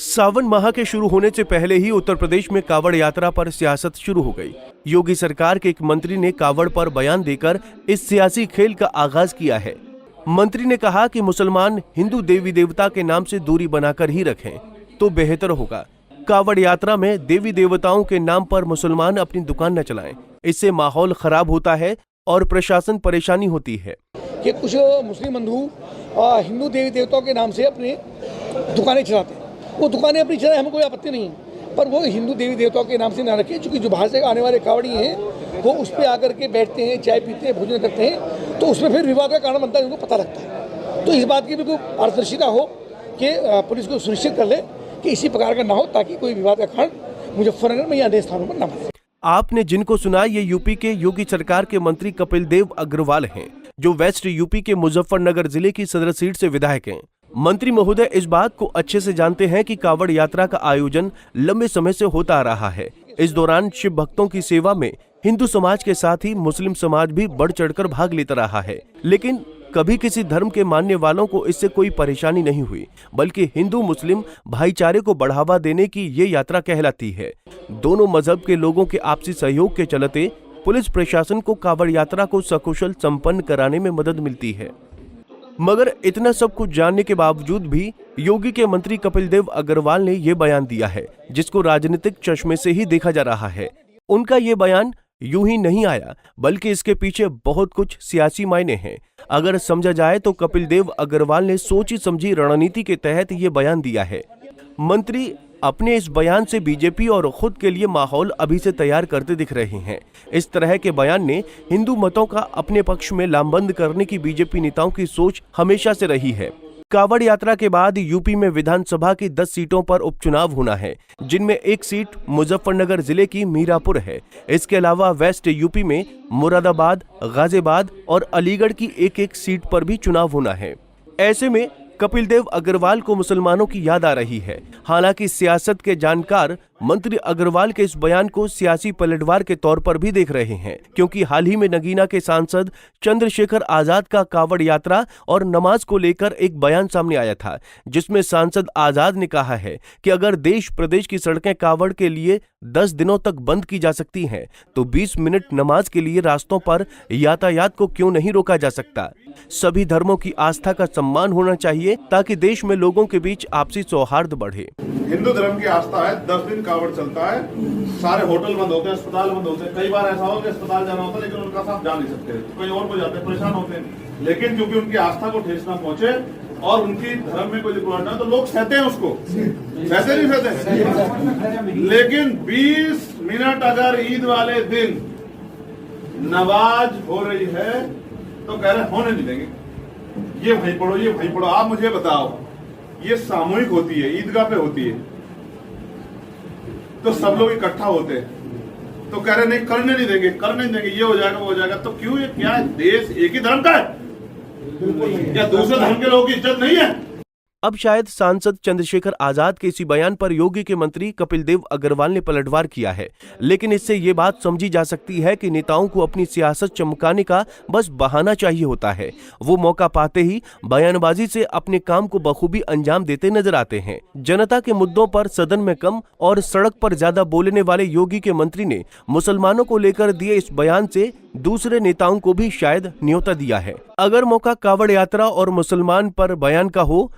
सावन माह के शुरू होने से पहले ही उत्तर प्रदेश में कावड़ यात्रा पर सियासत शुरू हो गई। योगी सरकार के एक मंत्री ने कावड़ पर बयान देकर इस सियासी खेल का आगाज किया है। मंत्री ने कहा कि मुसलमान हिंदू देवी देवता के नाम से दूरी बनाकर ही रखें तो बेहतर होगा। कावड़ यात्रा में देवी देवताओं के नाम पर मुसलमान अपनी दुकान न चलाएं, इससे माहौल खराब होता है और प्रशासन परेशानी होती है। कि कुछ मुस्लिम बंधु हिंदू देवी देवताओं के नाम से अपने दुकानें चलाते हैं। वो दुकानें अपनी चलाएं, हमें कोई आपत्ति नहीं है, पर वो हिंदू देवी देवताओं के नाम से ना रखें। क्योंकि जो बाहर से आने वाले कावड़ी हैं वो उस पर आकर के बैठते हैं, चाय पीते हैं, भोजन करते हैं, तो उसमें फिर विवाद का कारण बनता है, उनको पता लगता है। तो इस बात की बिल्कुल पारदर्शिता हो कि पुलिस को सुनिश्चित कर ले कि इसी प्रकार का ना हो, ताकि कोई विवाद का कारण मुजफ्फरनगर में या अन्य स्थानों पर न बने। आपने जिनको सुना, ये यूपी के योगी सरकार के मंत्री कपिल देव अग्रवाल हैं, जो वेस्ट यूपी के मुजफ्फरनगर जिले की सदर सीट से विधायक हैं। मंत्री महोदय इस बात को अच्छे से जानते हैं कि कावड़ यात्रा का आयोजन लंबे समय से होता आ रहा है। इस दौरान शिव भक्तों की सेवा में हिंदू समाज के साथ ही मुस्लिम समाज भी बढ़ चढ़कर भाग लेता रहा है, लेकिन कभी किसी धर्म के मानने वालों को इससे कोई परेशानी नहीं हुई, बल्कि हिंदू मुस्लिम भाईचारे को बढ़ावा देने की ये यात्रा कहलाती है। दोनों मजहब के लोगों के आपसी सहयोग के चलते पुलिस प्रशासन को कावड़ यात्रा को सकुशल संपन्न कराने में मदद मिलती है। मगर इतना सब कुछ जानने के बावजूद भी योगी के मंत्री कपिल देव अग्रवाल ने ये बयान दिया है, जिसको राजनीतिक चश्मे से ही देखा जा रहा है। उनका ये बयान यूं ही नहीं आया, बल्कि इसके पीछे बहुत कुछ सियासी मायने हैं। अगर समझा जाए तो कपिल देव अग्रवाल ने सोची समझी रणनीति के तहत ये बयान दिया है। मंत्री अपने इस बयान से बीजेपी और खुद के लिए माहौल अभी से तैयार करते दिख रहे हैं। इस तरह के बयान ने हिंदू मतों का अपने पक्ष में लामबंद करने की बीजेपी नेताओं की सोच हमेशा से रही है। कावड़ यात्रा के बाद यूपी में विधानसभा की 10 सीटों पर उपचुनाव होना है, जिनमें एक सीट मुजफ्फरनगर जिले की मीरापुर है। इसके अलावा वेस्ट यूपी में मुरादाबाद, गाजियाबाद और अलीगढ़ की एक सीट पर भी चुनाव होना है। ऐसे में कपिल देव अग्रवाल को मुसलमानों की याद आ रही है। हालांकि सियासत के जानकार मंत्री अग्रवाल के इस बयान को सियासी पलटवार के तौर पर भी देख रहे हैं, क्योंकि हाल ही में नगीना के सांसद चंद्रशेखर आजाद का कावड़ यात्रा और नमाज को लेकर एक बयान सामने आया था, जिसमें सांसद आजाद ने कहा है कि अगर देश प्रदेश की सड़कें कावड़ के लिए 10 दिनों तक बंद की जा सकती हैं, तो 20 मिनट नमाज के लिए रास्तों पर यातायात को क्यों नहीं रोका जा सकता। सभी धर्मों की आस्था का सम्मान होना चाहिए, ताकि देश में लोगों के बीच आपसी सौहार्द बढ़े। हिंदू धर्म की आस्था है, 10 दिन कावड़ चलता है, सारे होटल बंद होते हैं, अस्पताल बंद होते हैं। कई बार ऐसा हो कि अस्पताल जाना होता है, लेकिन उनका साथ जा नहीं सकते, कोई और को जाते हैं, परेशान होते हैं। लेकिन क्योंकि उनकी आस्था को ठेस ना पहुंचे और उनकी धर्म में कोई रुकावट ना, तो लोग सहते हैं उसको, सहते नहीं सहते। लेकिन 20 मिनट अगर ईद वाले दिन नमाज हो रही है तो कह रहे होने नहीं देंगे, ये वहीं पढ़ो, ये वहीं पढ़ो। आप मुझे बताओ, ये सामूहिक होती है, ईदगाह पे होती है, तो सब लोग इकट्ठा होते हैं, तो कह रहे नहीं करने नहीं देंगे, करने नहीं देंगे, ये हो जाएगा वो हो जाएगा। तो क्यों, ये क्या देश एक ही धर्म का है या दूसरे धर्म के लोगों की इज्जत नहीं है? अब शायद सांसद चंद्रशेखर आजाद के इसी बयान पर योगी के मंत्री कपिल देव अग्रवाल ने पलटवार किया है, लेकिन इससे ये बात समझी जा सकती है कि नेताओं को अपनी सियासत चमकाने का बस बहाना चाहिए होता है। वो मौका पाते ही बयानबाजी से अपने काम को बखूबी अंजाम देते नजर आते हैं। जनता के मुद्दों पर सदन में कम और सड़क पर ज्यादा बोलने वाले योगी के मंत्री ने मुसलमानों को लेकर दिए इस बयान से दूसरे नेताओं को भी शायद न्योता दिया है। अगर मौका कावड़ यात्रा और मुसलमान पर बयान का हो,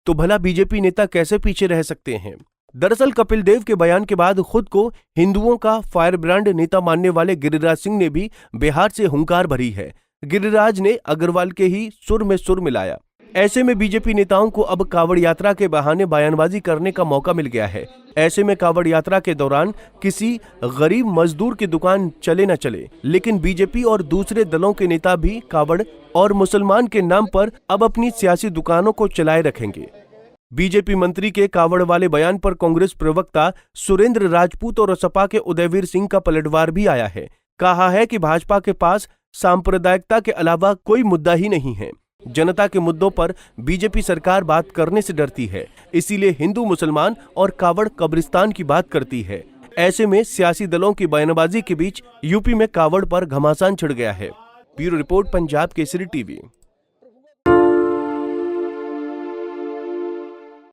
तो भला बीजेपी नेता कैसे पीछे रह सकते हैं। दरअसल कपिल देव के बयान के बाद खुद को हिंदुओं का फायर ब्रांड नेता मानने वाले गिरिराज सिंह ने भी बिहार से हुंकार भरी है। गिरिराज ने अग्रवाल के ही सुर में सुर मिलाया। ऐसे में बीजेपी नेताओं को अब कावड़ यात्रा के बहाने बयानबाजी करने का मौका मिल गया है। ऐसे में कावड़ यात्रा के दौरान किसी गरीब मजदूर की दुकान चले न चले, लेकिन बीजेपी और दूसरे दलों के नेता भी कावड़ और मुसलमान के नाम पर अब अपनी सियासी दुकानों को चलाए रखेंगे। बीजेपी मंत्री के कावड़ वाले बयान पर कांग्रेस प्रवक्ता सुरेंद्र राजपूत और सपा के उदयवीर सिंह का पलटवार भी आया है। कहा है कि भाजपा के पास सांप्रदायिकता के अलावा कोई मुद्दा ही नहीं है। जनता के मुद्दों पर बीजेपी सरकार बात करने से डरती है, इसीलिए हिंदू मुसलमान और कावड़ कब्रिस्तान की बात करती है। ऐसे में सियासी दलों की बयानबाजी के बीच यूपी में कावड़ पर घमासान छिड़ गया है। Bureau report, Punjab Kesari TV.